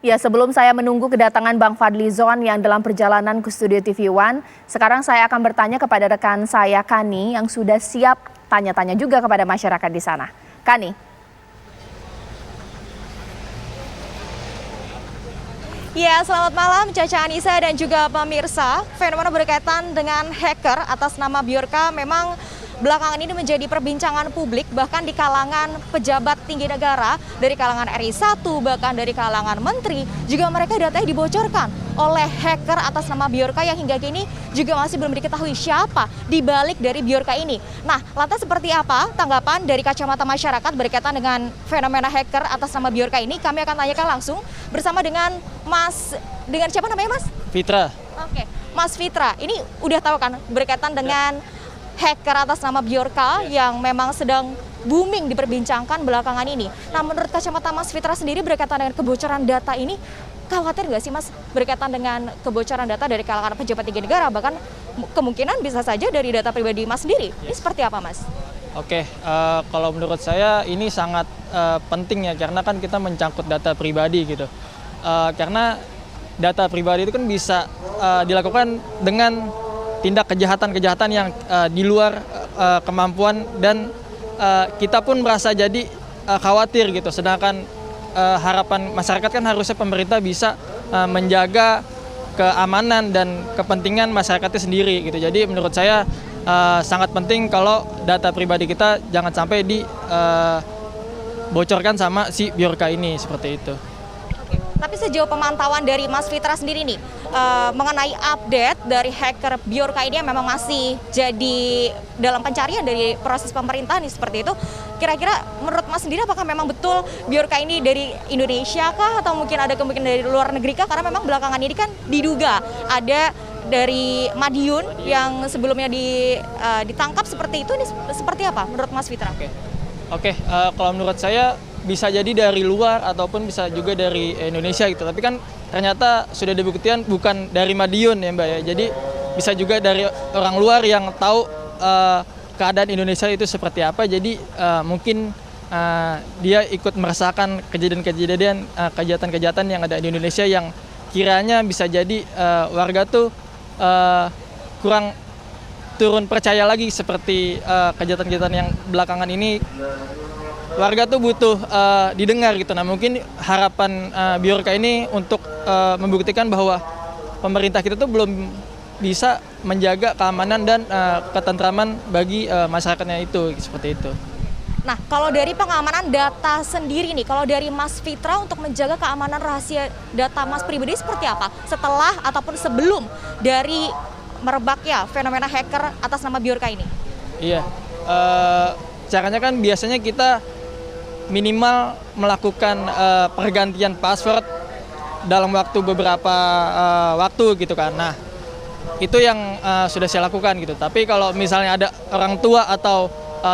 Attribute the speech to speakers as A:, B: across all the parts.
A: Ya, sebelum saya menunggu kedatangan Bang Fadli Zon yang dalam perjalanan ke studio TV One, sekarang saya akan bertanya kepada rekan saya Kani yang sudah siap tanya-tanya juga kepada masyarakat di sana. Kani.
B: Ya, selamat malam Caca Anissa dan juga pemirsa. Fenomena berkaitan dengan hacker atas nama Bjorka memang belakangan ini menjadi perbincangan publik, bahkan di kalangan pejabat tinggi negara, dari kalangan RI1, bahkan dari kalangan menteri, juga mereka datanya dibocorkan oleh hacker atas nama Bjorka yang hingga kini juga masih belum diketahui siapa di balik dari Bjorka ini. Nah, lantas seperti apa tanggapan dari kacamata masyarakat berkaitan dengan fenomena hacker atas nama Bjorka ini? Kami akan tanyakan langsung bersama dengan dengan siapa namanya Mas?
C: Fitra.
B: Oke, Mas Fitra, ini udah tahu kan berkaitan dengan hacker atas nama Bjorka yang memang sedang booming diperbincangkan belakangan ini. Nah, menurut kacamata Mas Fitra sendiri berkaitan dengan kebocoran data ini, khawatir nggak sih Mas berkaitan dengan kebocoran data dari kalangan pejabat tinggi negara, bahkan kemungkinan bisa saja dari data pribadi Mas sendiri? Ini seperti apa Mas?
C: Oke, kalau menurut saya ini sangat penting ya, karena kan kita mencangkut data pribadi gitu. Karena data pribadi itu kan bisa dilakukan dengan tindak kejahatan-kejahatan yang di luar kemampuan dan kita pun merasa jadi khawatir gitu. Sedangkan harapan masyarakat kan harusnya pemerintah bisa menjaga keamanan dan kepentingan masyarakatnya sendiri gitu. Jadi menurut saya sangat penting kalau data pribadi kita jangan sampai dibocorkan sama si Bjorka ini, seperti itu.
B: Tapi sejauh pemantauan dari Mas Fitra sendiri nih, mengenai update dari hacker Bjorka ini yang memang masih jadi dalam pencarian dari proses pemerintah nih seperti itu, kira-kira menurut Mas sendiri apakah memang betul Bjorka ini dari Indonesia kah atau mungkin ada kemungkinan dari luar negeri kah? Karena memang belakangan ini kan diduga ada dari Madiun yang sebelumnya ditangkap seperti itu, ini seperti apa menurut Mas Fitra?
C: Oke, kalau menurut saya bisa jadi dari luar ataupun bisa juga dari Indonesia gitu. Tapi kan ternyata sudah dibuktikan bukan dari Madiun ya Mbak ya. Jadi bisa juga dari orang luar yang tahu keadaan Indonesia itu seperti apa. Jadi mungkin dia ikut merasakan kejadian-kejadian, kejahatan-kejahatan yang ada di Indonesia yang kiranya bisa jadi warga tuh kurang turun percaya lagi seperti kejahatan-kejahatan yang belakangan ini. Warga tuh butuh didengar gitu. Nah, mungkin harapan Bjorka ini untuk membuktikan bahwa pemerintah kita tuh belum bisa menjaga keamanan dan ketentraman bagi masyarakatnya itu, seperti itu.
B: Nah, kalau dari pengamanan data sendiri nih, kalau dari Mas Fitra untuk menjaga keamanan rahasia data Mas pribadi seperti apa? Setelah ataupun sebelum dari merebaknya fenomena hacker atas nama Bjorka ini?
C: Iya, caranya kan biasanya kita minimal melakukan pergantian password dalam waktu beberapa waktu gitu kan. Nah, itu yang sudah saya lakukan gitu. Tapi kalau misalnya ada orang tua atau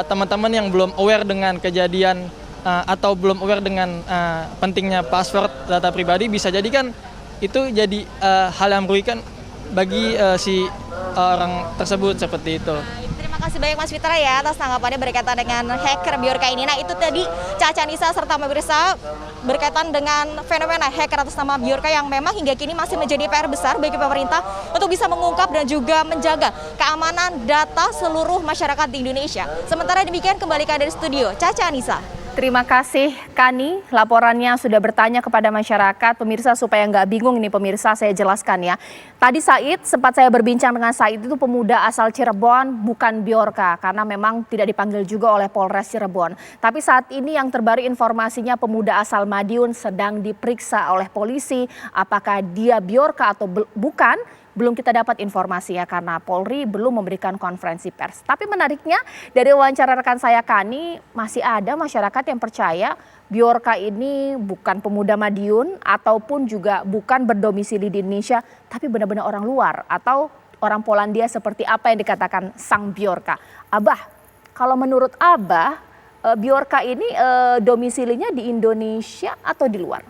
C: teman-teman yang belum aware dengan kejadian atau belum aware dengan pentingnya password data pribadi, bisa jadi kan itu jadi hal yang merugikan bagi si orang tersebut, seperti itu.
B: Terima kasih banyak Mas Fitra ya atas tanggapannya berkaitan dengan hacker Bjorka ini. Nah, itu tadi Caca Anissa serta pemirsa berkaitan dengan fenomena hacker atas nama Bjorka yang memang hingga kini masih menjadi PR besar bagi pemerintah untuk bisa mengungkap dan juga menjaga keamanan data seluruh masyarakat di Indonesia. Sementara demikian, kembalikan dari studio Caca Anissa.
A: Terima kasih Kani, laporannya sudah bertanya kepada masyarakat. Pemirsa, supaya nggak bingung ini pemirsa, saya jelaskan ya. Tadi Said, sempat saya berbincang dengan Said, itu pemuda asal Cirebon, bukan Bjorka. Karena memang tidak dipanggil juga oleh Polres Cirebon. Tapi saat ini yang terbaru informasinya pemuda asal Madiun sedang diperiksa oleh polisi. Apakah dia Bjorka atau bukan? Belum kita dapat informasi ya, karena Polri belum memberikan konferensi pers. Tapi menariknya dari wawancara rekan saya Kani, masih ada masyarakat yang percaya Bjorka ini bukan pemuda Madiun ataupun juga bukan berdomisili di Indonesia, tapi benar-benar orang luar atau orang Polandia seperti apa yang dikatakan sang Bjorka. Abah, kalau menurut Abah, Bjorka ini domisilinya di Indonesia atau di luar?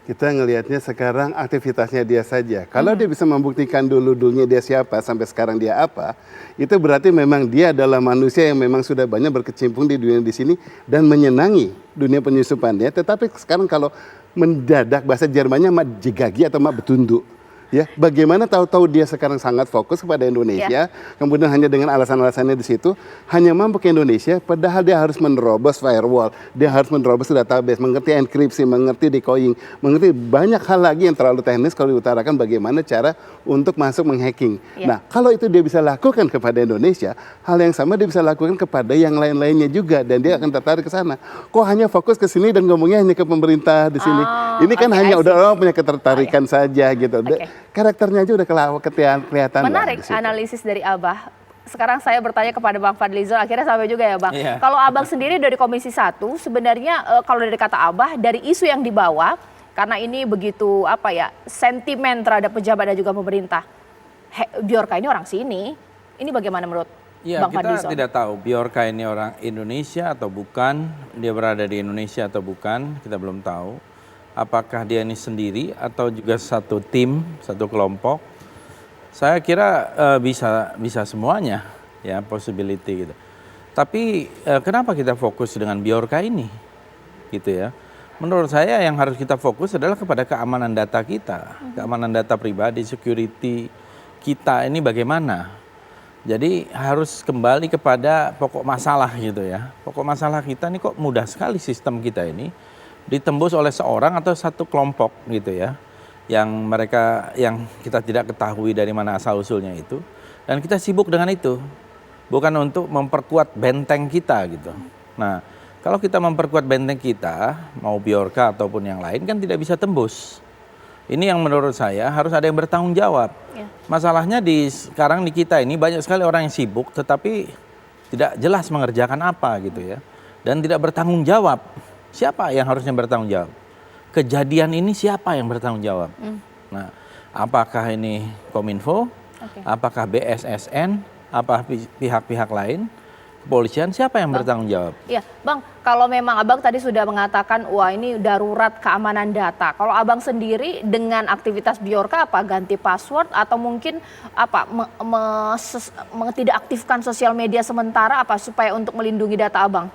D: Kita ngelihatnya sekarang aktivitasnya dia saja. Kalau dia bisa membuktikan dulunya dia siapa, sampai sekarang dia apa, itu berarti memang dia adalah manusia yang memang sudah banyak berkecimpung di dunia di sini dan menyenangi dunia penyusupannya. Tetapi sekarang kalau mendadak, bahasa Jermannya mak jigagi atau mak betunduk. Ya, bagaimana tahu-tahu dia sekarang sangat fokus kepada Indonesia, kemudian hanya dengan alasan-alasannya di situ, hanya mampu ke Indonesia, padahal dia harus menerobos firewall, dia harus menerobos database, mengerti enkripsi, mengerti decoding, mengerti banyak hal lagi yang terlalu teknis kalau diutarakan bagaimana cara untuk masuk menghacking. Nah, kalau itu dia bisa lakukan kepada Indonesia, hal yang sama dia bisa lakukan kepada yang lain-lainnya juga, dan dia akan tertarik ke sana. Kok hanya fokus ke sini dan ngomongnya hanya ke pemerintah di sini? Ini kan hanya udah orang punya ketertarikan saja gitu. Karakternya aja udah kelihatan.
A: Menarik analisis dari Abah. Sekarang saya bertanya kepada Bang Fadlizon, akhirnya sampai juga ya Bang. Kalau Abang sendiri dari Komisi 1, sebenarnya kalau dari kata Abah, dari isu yang dibawa, karena ini begitu sentimen terhadap pejabat dan juga pemerintah. Bjorka ini orang sini, ini bagaimana menurut Bang Fadlizon?
E: Kita tidak tahu Bjorka ini orang Indonesia atau bukan, dia berada di Indonesia atau bukan, kita belum tahu. Apakah dia ini sendiri atau juga satu tim, satu kelompok? Saya kira bisa semuanya, ya possibility gitu. Tapi kenapa kita fokus dengan Bjorka ini, gitu ya? Menurut saya yang harus kita fokus adalah kepada keamanan data kita, keamanan data pribadi, security kita ini bagaimana. Jadi harus kembali kepada pokok masalah gitu ya. Pokok masalah kita ini kok mudah sekali sistem kita ini ditembus oleh seorang atau satu kelompok gitu ya, yang kita tidak ketahui dari mana asal usulnya itu, dan kita sibuk dengan itu, bukan untuk memperkuat benteng kita gitu. Nah, kalau kita memperkuat benteng kita, mau Bjorka ataupun yang lain kan tidak bisa tembus. Ini yang menurut saya harus ada yang bertanggung jawab. Masalahnya sekarang di kita ini banyak sekali orang yang sibuk, tetapi tidak jelas mengerjakan apa gitu ya, dan tidak bertanggung jawab. Siapa yang harusnya bertanggung jawab? Kejadian ini siapa yang bertanggung jawab? Nah, apakah ini Kominfo? Apakah BSSN? Apa pihak-pihak lain? Kepolisian? Siapa yang bertanggung jawab?
A: Iya, Bang, kalau memang Abang tadi sudah mengatakan, wah ini darurat keamanan data. Kalau Abang sendiri dengan aktivitas Bjorka apa? Ganti password atau mungkin tidak aktifkan sosial media sementara apa supaya untuk melindungi data Abang?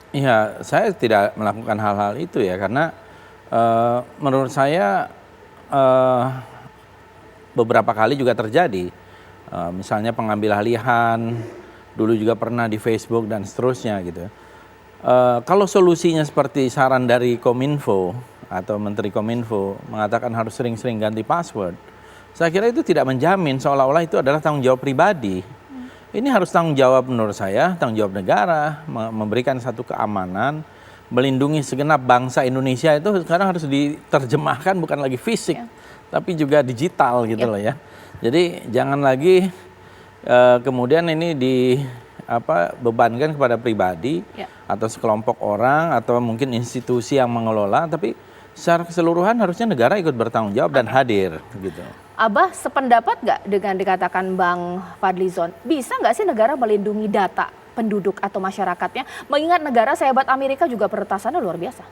E: Iya, saya tidak melakukan hal-hal itu ya, karena menurut saya beberapa kali juga terjadi. Misalnya pengambil alihan, dulu juga pernah di Facebook dan seterusnya gitu. Kalau solusinya seperti saran dari Kominfo atau Menteri Kominfo mengatakan harus sering-sering ganti password, saya kira itu tidak menjamin seolah-olah itu adalah tanggung jawab pribadi. Ini harus tanggung jawab menurut saya, tanggung jawab negara, memberikan satu keamanan, melindungi segenap bangsa Indonesia itu sekarang harus diterjemahkan bukan lagi fisik, tapi juga digital gitu loh ya. Jadi jangan lagi kemudian ini bebankan kepada pribadi atau sekelompok orang atau mungkin institusi yang mengelola, tapi secara keseluruhan harusnya negara ikut bertanggung jawab dan hadir gitu.
A: Abah sependapat nggak dengan dikatakan Bang Fadlizon? Bisa nggak sih negara melindungi data penduduk atau masyarakatnya? Mengingat negara sehebat Amerika juga peretasannya luar biasa.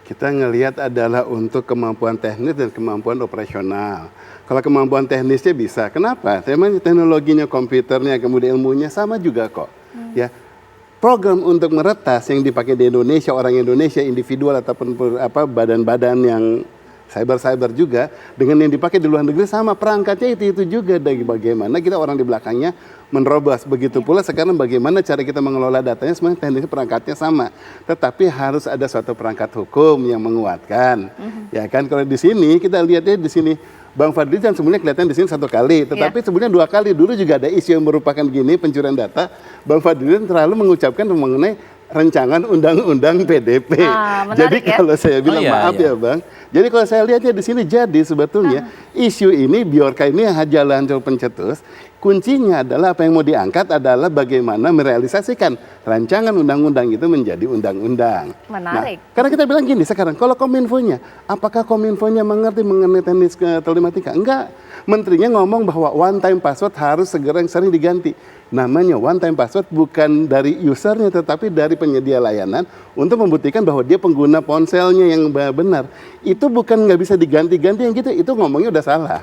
D: Kita ngelihat adalah untuk kemampuan teknis dan kemampuan operasional. Kalau kemampuan teknisnya bisa, kenapa? Memang teknologinya, komputernya, kemudian ilmunya sama juga kok. Ya, program untuk meretas yang dipakai di Indonesia, orang Indonesia, individual ataupun badan-badan yang cyber juga dengan yang dipakai di luar negeri sama, perangkatnya itu juga. Dari bagaimana kita orang di belakangnya menerobos, begitu pula sekarang bagaimana cara kita mengelola datanya, semuanya teknis perangkatnya sama, tetapi harus ada suatu perangkat hukum yang menguatkan. Ya kan, kalau di sini kita lihatnya di sini Bang Fadlizon sebenarnya kelihatan di sini satu kali, tetapi sebenarnya dua kali. Dulu juga ada isu yang merupakan gini, pencurian data. Bang Fadlizon terlalu mengucapkan mengenai rancangan undang-undang PDP. Jadi kalau saya bilang maaf ya Bang. Jadi kalau saya lihatnya di sini jadi sebetulnya isu ini Bjorka ini jalan pencetus. Kuncinya adalah apa yang mau diangkat adalah bagaimana merealisasikan rancangan undang-undang itu menjadi undang-undang.
A: Menarik.
D: Nah, karena kita bilang gini sekarang, kalau Kominfonya, apakah Kominfonya mengerti mengenai teknis telematika? Enggak. Menterinya ngomong bahwa one time password harus segera sering diganti. Namanya one time password bukan dari usernya tetapi dari penyedia layanan untuk membuktikan bahwa dia pengguna ponselnya yang benar. itu bukan nggak bisa diganti-ganti yang gitu, itu ngomongnya udah salah.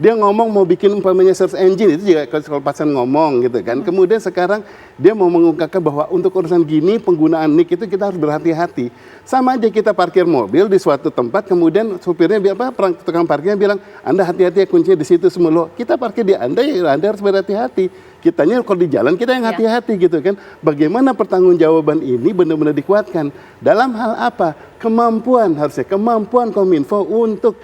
D: Dia ngomong mau bikin umpamanya search engine, itu juga kalau pasan ngomong gitu kan. Kemudian sekarang dia mau mengungkapkan bahwa untuk urusan gini penggunaan nick itu kita harus berhati-hati. Sama aja kita parkir mobil di suatu tempat, kemudian supirnya tukang parkirnya bilang, Anda hati-hati ya, kuncinya di situ semua. Loh, kita parkir di Anda, ya Anda harus berhati-hati. Kitanya kalau di jalan kita yang hati-hati gitu kan. Bagaimana pertanggungjawaban ini benar-benar dikuatkan? Dalam hal apa? Harusnya kemampuan Kominfo untuk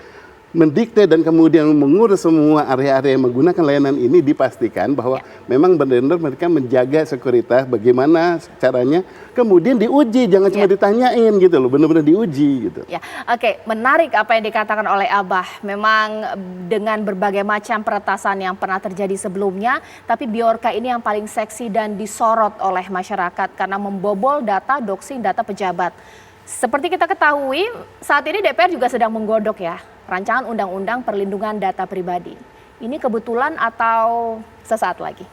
D: mendikte dan kemudian mengurus semua area-area yang menggunakan layanan ini, dipastikan bahwa memang benar-benar mereka menjaga sekuritas, bagaimana caranya, kemudian diuji, jangan cuma ditanyain gitu loh, benar-benar diuji gitu.
A: Ya, oke, menarik apa yang dikatakan oleh Abah. Memang dengan berbagai macam peretasan yang pernah terjadi sebelumnya, tapi Bjorka ini yang paling seksi dan disorot oleh masyarakat karena membobol data doxing data pejabat. Seperti kita ketahui, saat ini DPR juga sedang menggodok ya rancangan undang-undang perlindungan data pribadi. Ini kebetulan atau sesaat lagi?